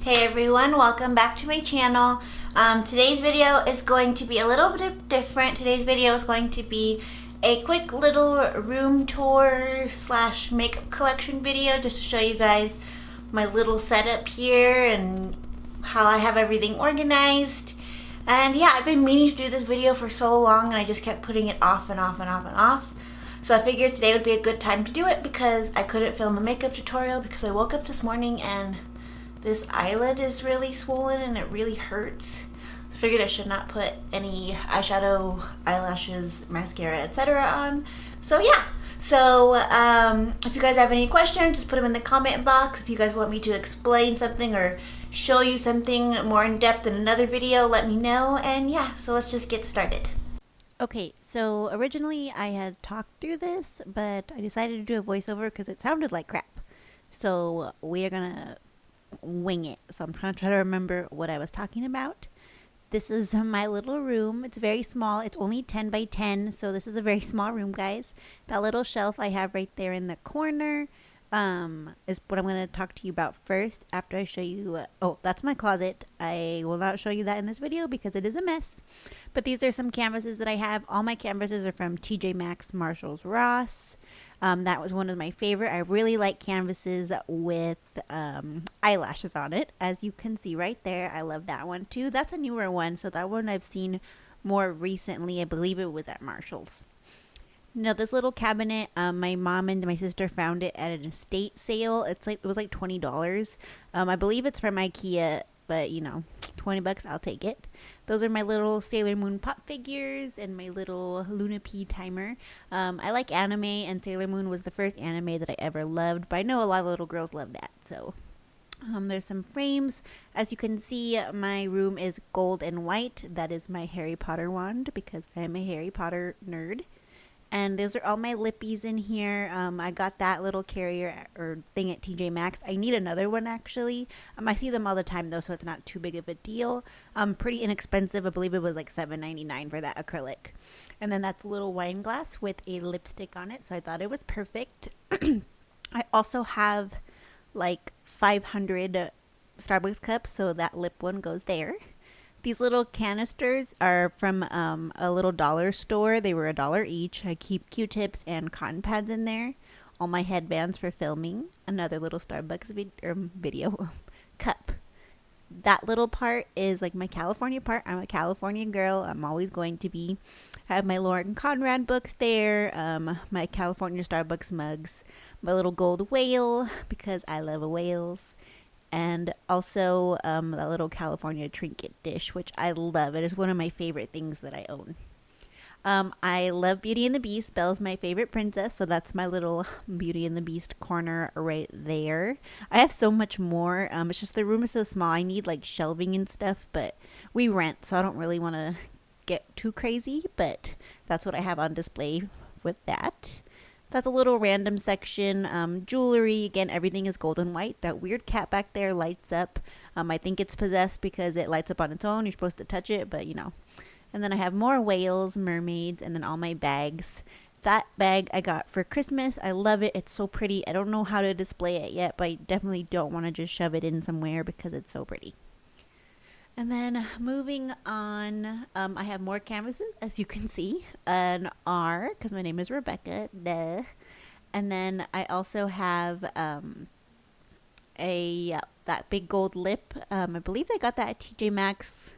Hey everyone, welcome back to my channel. Today's video is going to be a little bit different. Today's video is going to be a quick little room tour slash makeup collection video just to show you guys my little setup here and how I have everything organized. And yeah, I've been meaning to do this video for so long and I just kept putting it off and off and off and off. So I figured today would be a good time to do it because I couldn't film a makeup tutorial because I woke up this morning and this eyelid is really swollen and it really hurts. I figured I should not put any eyeshadow, eyelashes, mascara, etc. on. So yeah. So if you guys have any questions, just put them in the comment box. If you guys want me to explain something or show you something more in depth in another video, let me know. And yeah, so let's just get started. Okay, so originally I had talked through this, but I decided to do a voiceover because it sounded like crap. So we are gonna wing it. So I'm trying to remember what I was talking about. This is my little room. It's very small. It's only 10 by 10, so this is a very small room, guys. That little shelf I have right there in the corner is what I'm going to talk to you about first after I show you. Oh, that's my closet. I will not show you that in this video because it is a mess. But these are some canvases that I have. All my canvases are from TJ Maxx, Marshalls, Ross. That was one of my favorite. I really like canvases with eyelashes on it, as you can see right there. I love that one too. That's a newer one, so that one I've seen more recently. I believe it was at Marshalls. Now this little cabinet, my mom and my sister found it at an estate sale. It was like $20. I believe it's from IKEA, but you know, 20 bucks, I'll take it. Those are my little Sailor Moon pop figures and my little Luna P timer. I like anime, and Sailor Moon was the first anime that I ever loved, but I know a lot of little girls love that. So there's some frames. As you can see, my room is gold and white. That is my Harry Potter wand because I am a Harry Potter nerd. And those are all my lippies in here. I got that little carrier or thing at TJ Maxx. I need another one actually. I see them all the time though, so it's not too big of a deal. Pretty inexpensive. I believe it was like $7.99 for that acrylic. And then that's a little wine glass with a lipstick on it, so I thought it was perfect. I also have like 500 Starbucks cups, so that lip one goes there. These little canisters are from a little dollar store. They were $1 each. I keep Q-tips and cotton pads in there. All my headbands for filming. Another little Starbucks video cup. That little part is like my California part. I'm a California girl. I'm always going to be. I have my Lauren Conrad books there. My California Starbucks mugs. My little gold whale because I love whales. And also that little California trinket dish, which I love. It is one of my favorite things that I own. I love Beauty and the Beast. Belle's my favorite princess, so that's my little Beauty and the Beast corner right there. I have so much more. It's just the room is so small. I need like shelving and stuff, but we rent, so I don't really want to get too crazy, but that's what I have on display with that. That's a little random section. Jewelry, again, everything is gold and white. That weird cat back there lights up. I think it's possessed because it lights up on its own. You're supposed to touch it, but you know. And then I have more whales, mermaids, and then all my bags. That bag I got for Christmas. I love it. It's so pretty. I don't know how to display it yet, but I definitely don't want to just shove it in somewhere because it's so pretty. And then moving on, I have more canvases, as you can see, an R, because my name is Rebecca, duh. And then I also have that big gold lip. I believe I got that at TJ Maxx.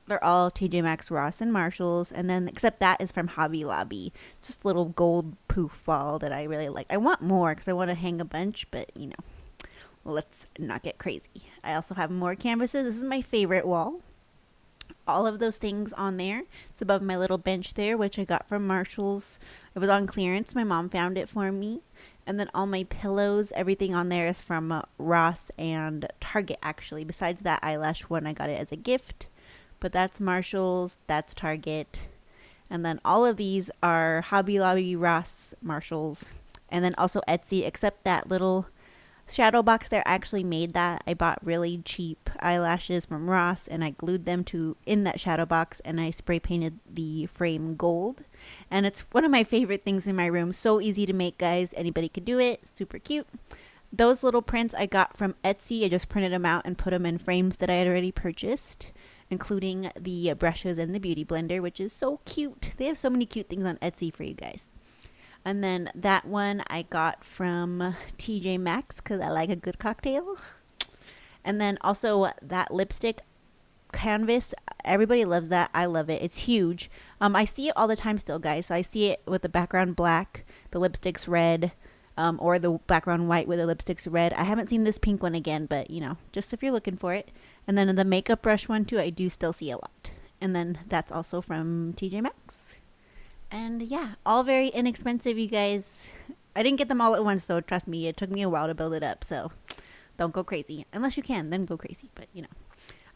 They're all TJ Maxx, Ross, and Marshalls. And then, except that is from Hobby Lobby. Just a little gold poof ball that I really like. I want more because I want to hang a bunch, but, you know. Let's not get crazy. I also have more canvases. This is my favorite wall. All of those things on there. It's above my little bench there, which I got from Marshalls. It was on clearance. My mom found it for me. And then all my pillows, everything on there is from Ross and Target, actually. Besides that eyelash one, I got it as a gift. But that's Marshalls. That's Target. And then all of these are Hobby Lobby, Ross, Marshalls. And then also Etsy, except that little shadow box there. I actually made that. I bought really cheap eyelashes from Ross and I glued them in that shadow box and I spray painted the frame gold. And it's one of my favorite things in my room. So easy to make, guys. Anybody could do it. Super cute. those little prints I got from Etsy. I just printed them out and put them in frames that I had already purchased, including the brushes and the beauty blender, which is so cute. They have so many cute things on Etsy for you guys. And then that one I got from TJ Maxx because I like a good cocktail. And then also that lipstick canvas, everybody loves that. I love it. It's huge. I see it all the time still, guys. So I see it with the background black, the lipstick's red, or the background white with the lipstick's red. I haven't seen this pink one again, but you know, just if you're looking for it. And then the makeup brush one too, I do still see a lot. And then that's also from TJ Maxx. And yeah, all very inexpensive, you guys. I didn't get them all at once though, trust me. It took me a while to build it up, so don't go crazy. Unless you can, then go crazy, but you know.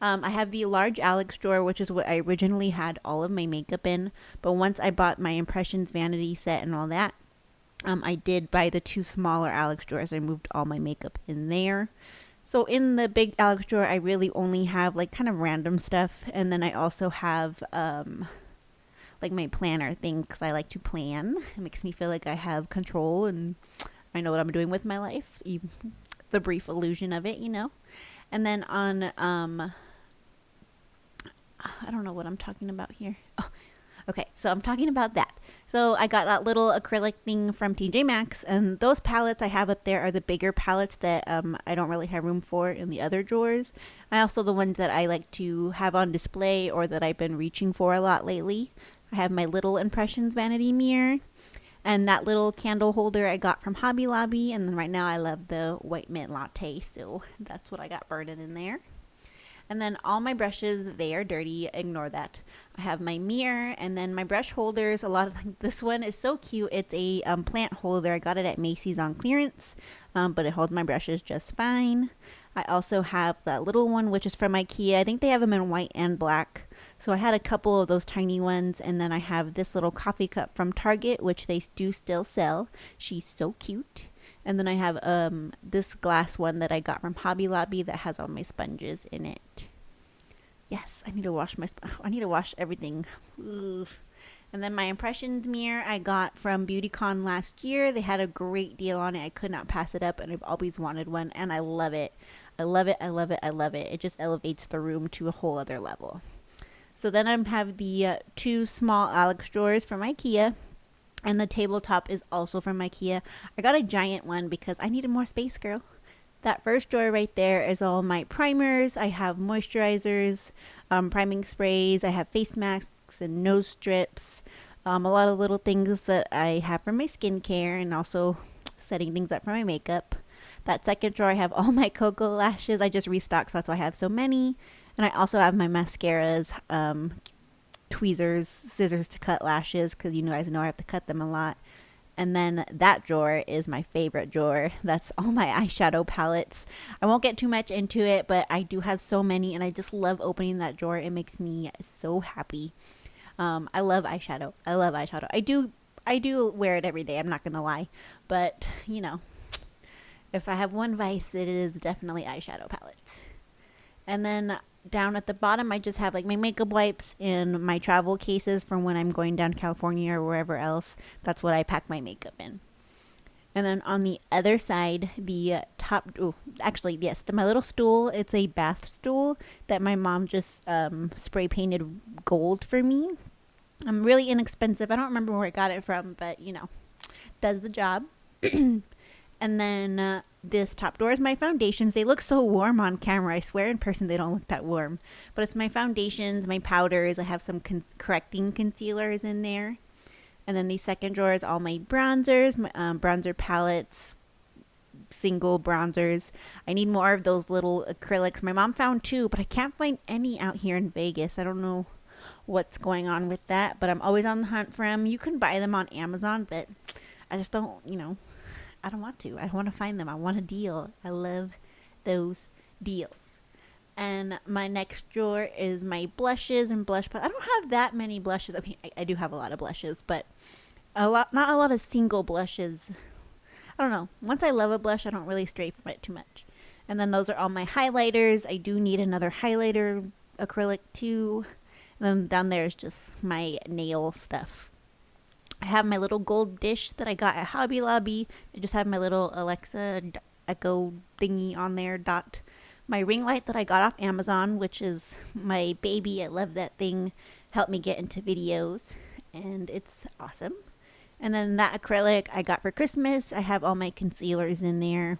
I have the large Alex drawer, which is what I originally had all of my makeup in. But once I bought my Impressions vanity set and all that, I did buy the 2 smaller Alex drawers. I moved all my makeup in there. So in the big Alex drawer, I really only have like kind of random stuff. And then I also have like my planner thing because I like to plan. It makes me feel like I have control and I know what I'm doing with my life. The brief illusion of it, you know. And then on I don't know what I'm talking about here. Oh, okay, so I'm talking about that. So I got that little acrylic thing from TJ Maxx, and those palettes I have up there are the bigger palettes that I don't really have room for in the other drawers. And also the ones that I like to have on display or that I've been reaching for a lot lately. I have my little Impressions vanity mirror and that little candle holder I got from Hobby Lobby. And then right now I love the white mint latte, so that's what I got burning in there. And then all my brushes, they are dirty. Ignore that. I have my mirror and then my brush holders. This one is so cute. It's a plant holder. I got it at Macy's on clearance, but it holds my brushes just fine. I also have that little one, which is from IKEA. I think they have them in white and black. So I had a couple of those tiny ones. And then I have this little coffee cup from Target, which they do still sell. She's so cute. And then I have this glass one that I got from Hobby Lobby that has all my sponges in it. Yes, I need to wash everything. Oof. And then my Impressions mirror I got from BeautyCon last year. They had a great deal on it. I could not pass it up, and I've always wanted one, and I love it. I love it, I love it, I love it. It just elevates the room to a whole other level. So then I have the 2 small Alex drawers from IKEA. And the tabletop is also from IKEA. I got a giant one because I needed more space, girl. That first drawer right there is all my primers. I have moisturizers, priming sprays. I have face masks and nose strips. A lot of little things that I have for my skincare and also setting things up for my makeup. That second drawer, I have all my Cocoa lashes. I just restocked, so that's why I have so many. And I also have my mascaras, tweezers, scissors to cut lashes, because you guys know I have to cut them a lot. And then that drawer is my favorite drawer. That's all my eyeshadow palettes. I won't get too much into it, but I do have so many, and I just love opening that drawer. It makes me so happy. I love eyeshadow. I do wear it every day. I'm not gonna lie, but you know, if I have one vice, it is definitely eyeshadow palettes. And then down at the bottom, I just have like my makeup wipes and my travel cases from when I'm going down to California or wherever else. That's what I pack my makeup in. And then on the other side, the top, my little stool, it's a bath stool that my mom just spray painted gold for me. Really inexpensive. I don't remember where I got it from, but you know, does the job. And then this top drawer is my foundations. They look so warm on camera. I swear in person they don't look that warm. But it's my foundations, my powders. I have some correcting concealers in there. And then the second drawer is all my bronzers, my bronzer palettes, single bronzers. I need more of those little acrylics. My mom found 2, but I can't find any out here in Vegas. I don't know what's going on with that, but I'm always on the hunt for them. You can buy them on Amazon, but I just don't, I don't want to. I want to find them. I want a deal. I love those deals. And my next drawer is my blushes and blush palettes. I don't have that many blushes. I mean, I do have a lot of blushes, but not a lot of single blushes. I don't know. Once I love a blush, I don't really stray from it too much. And then those are all my highlighters. I do need another highlighter acrylic too. And then down there is just my nail stuff. I have my little gold dish that I got at Hobby Lobby. I just have my little Alexa echo thingy on there. My ring light that I got off Amazon, which is my baby. I love that thing. Helped me get into videos, and it's awesome. And then that acrylic I got for Christmas. I have all my concealers in there.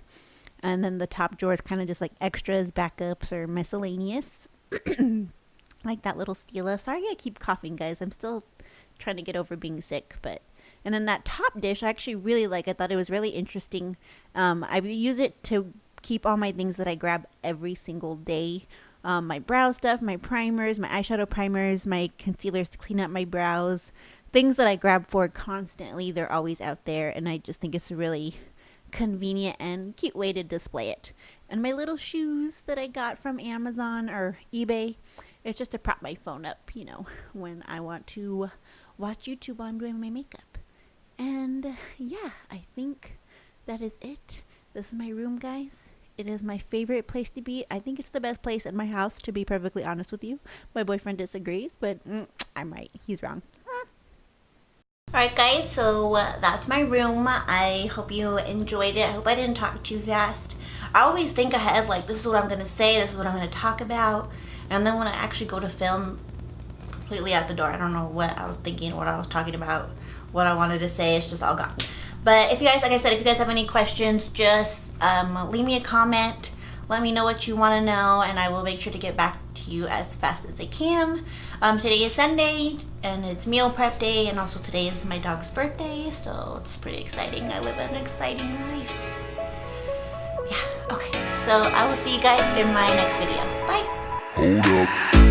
And then the top drawer is kind of just like extras, backups, or miscellaneous. Like that little Stila. Sorry I keep coughing, guys. I'm still trying to get over being sick. And then that top dish I actually really like. I thought it was really interesting. I use it to keep all my things that I grab every single day. My brow stuff, my primers, my eyeshadow primers, my concealers to clean up my brows. Things that I grab for constantly. They're always out there. And I just think it's a really convenient and cute way to display it. And my little shoes that I got from Amazon or eBay. It's just to prop my phone up, you know, when I want to watch YouTube while I'm doing my makeup. And yeah, I think that is it. This is my room, guys. It is my favorite place to be. I think it's the best place in my house, to be perfectly honest with you. My boyfriend disagrees, but I'm right. He's wrong. Alright guys, so that's my room. I hope you enjoyed it. I hope I didn't talk too fast. I always think ahead, like this is what I'm going to say, this is what I'm going to talk about. And then when I actually go to film, completely out the door. I don't know what I was thinking, what I was talking about, what I wanted to say. It's just all gone. But if you guys, like I said, if you guys have any questions, just leave me a comment. Let me know what you want to know, and I will make sure to get back to you as fast as I can. Today is Sunday, and it's meal prep day, and also today is my dog's birthday, so it's pretty exciting. I live an exciting life. Yeah, okay. So I will see you guys in my next video. Bye. Hold up.